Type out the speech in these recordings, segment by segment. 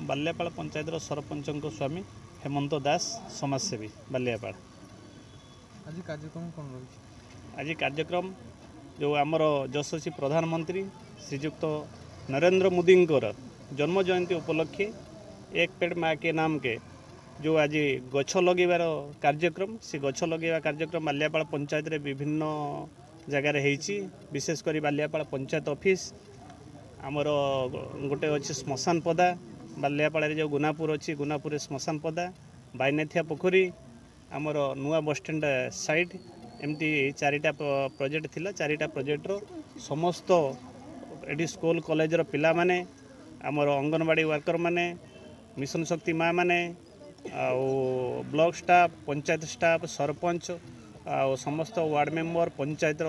बाल्यापाड़ पंचायत सरपंच स्वामी हेमंत दास समाजसेवी बाल्यापाड़। आज कार्यक्रम कौन रही? आज कार्यक्रम जो आमर यशस्वी प्रधानमंत्री श्रीजुक्त नरेंद्र मोदी जन्म जयंती उपलक्षे एक पेड़ माँ के नाम के जो आज गछ लगेबार कार्यक्रम से गछ लगेवा कार्यक्रम बाल्यापाड़ पंचायत रे विभिन्न जगार होती। विशेषकर बाल्यापाड़ पंचायत ऑफिस आमर गोटे अच्छे श्मशान पदा बाल्यापाड़ जो गुनापुर अच्छी गुनापुर श्मशान पदा बाइनेथिया पोखरी आमर नुआ बस स्टैंड साइड एमती चारिटा प्रोजेक्ट थिला। चारिटा प्रोजेक्टर समस्त एडी स्कूल कॉलेज पिला माने आमर अंगनवाड़ी वर्कर माने मिशन शक्ति माँ माने block staff panchayat staff sarpanch समस्त वार्ड मेंबर पंचायत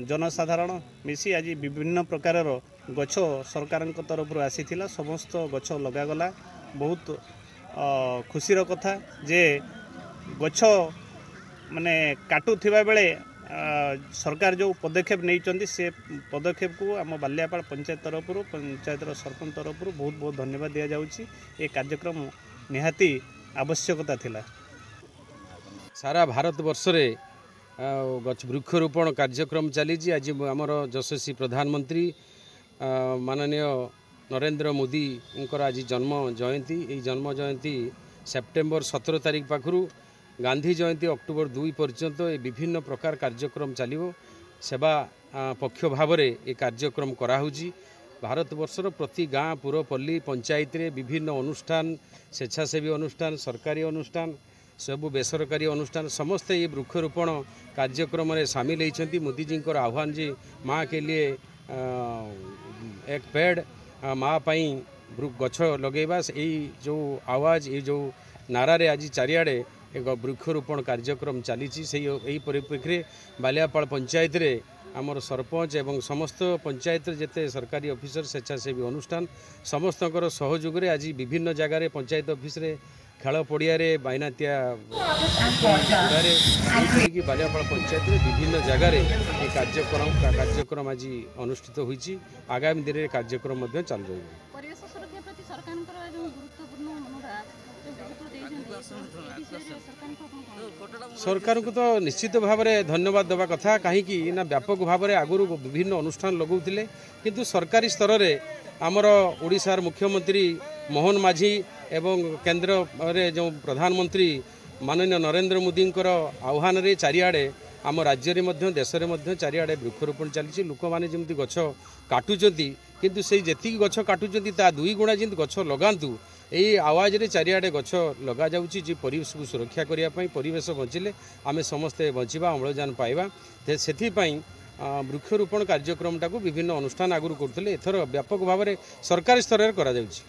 जनसाधारण मिसी आज विभिन्न प्रकार गछ सरकार तरफ आसीथिला। समस्त गछ लगागला। बहुत खुशीर कथा जे गछ माने काटुथिबा बेले सरकार जो पदक्षेप नहीं से पदक्षेप को आम बाल्यापाड़ पंचायत तरफ पंचायत सरपंच तरफ बहुत बहुत धन्यवाद दि जाउछि। ये कार्यक्रम निहाती आवश्यकता थिला। सारा भारत वर्ष रे वृक्षरोपण कार्यक्रम चली। आज आमर यशस्वी प्रधानमंत्री माननीय नरेंद्र मोदी आज जन्म जयंती। ये जन्म जयंती सेप्टेम्बर 17 तारिख पाखु गांधी जयंती अक्टोबर 2 पर्यंत ये विभिन्न प्रकार कार्यक्रम चलो। सेवा पक्ष भाव में ये कार्यक्रम कराऊँगी। भारत वर्षर प्रति गाँ पुरपल्ली पंचायत रे विभिन्न अनुष्ठान स्वेच्छासेवी अनुष्ठान सरकारी अनुष्ठान सबू बेसरकारी अनुष्ठान समस्त ये वृक्षरोपण कार्यक्रम में सामिल होती। मोदी जी आह्वान जी माँ के लिए एक पेड़ माँ पाई गछ लगेबा यही जो आवाज ये जो नारा रे आज चारिआडे एक वृक्षरोपण कार्यक्रम चली। यही परिप्रेक्षी बाल्यापाड़ पंचायत रे आमर सरपंच एवं समस्त पंचायत जिते सरकारी ऑफिसर स्वेच्छासेवी अनुष्ठान समस्त सहयोग रे आज विभिन्न जगार पंचायत ऑफिस रे खेल पड़िया बाइनातिया बाल्यापाड़ पंचायत रे विभिन्न जगार ये कार्यक्रम आज अनुष्ठित होईची। आगामी दिन में कार्यक्रम मध्य चालू रही। सरकार को तो निश्चित भाव में धन्यवाद देवा कथा कहीं ना व्यापक भाव में आगुरी विभिन्न अनुष्ठान लगौले किंतु सरकारी स्तर में आमर ओडिशार मुख्यमंत्री मोहन माझी एवं केंद्र रे जो प्रधानमंत्री माननीय नरेंद्र मोदी आह्वान रे चारिआडे आम राज्य में देश में चारिआडे वृक्षरोपण चली। लोक मैंने जमी गछ काटुचंती किंतु से जी गछ काटुचंती ता 2 गुणा जमी गछ लगातु यही आवाज रे चारिआडे गछ लगा जाउची जे परिवेश को सुरक्षा करिया पई परिवेश बंचिले आमे समस्ते बंचिबा अम्लजान पाइबा सेथि पई वृक्षरोपण कार्यक्रम टाको विभिन्न अनुष्ठान आगुरी करथिले एथर व्यापक भाव में सरकारी स्तर में करा जाउची।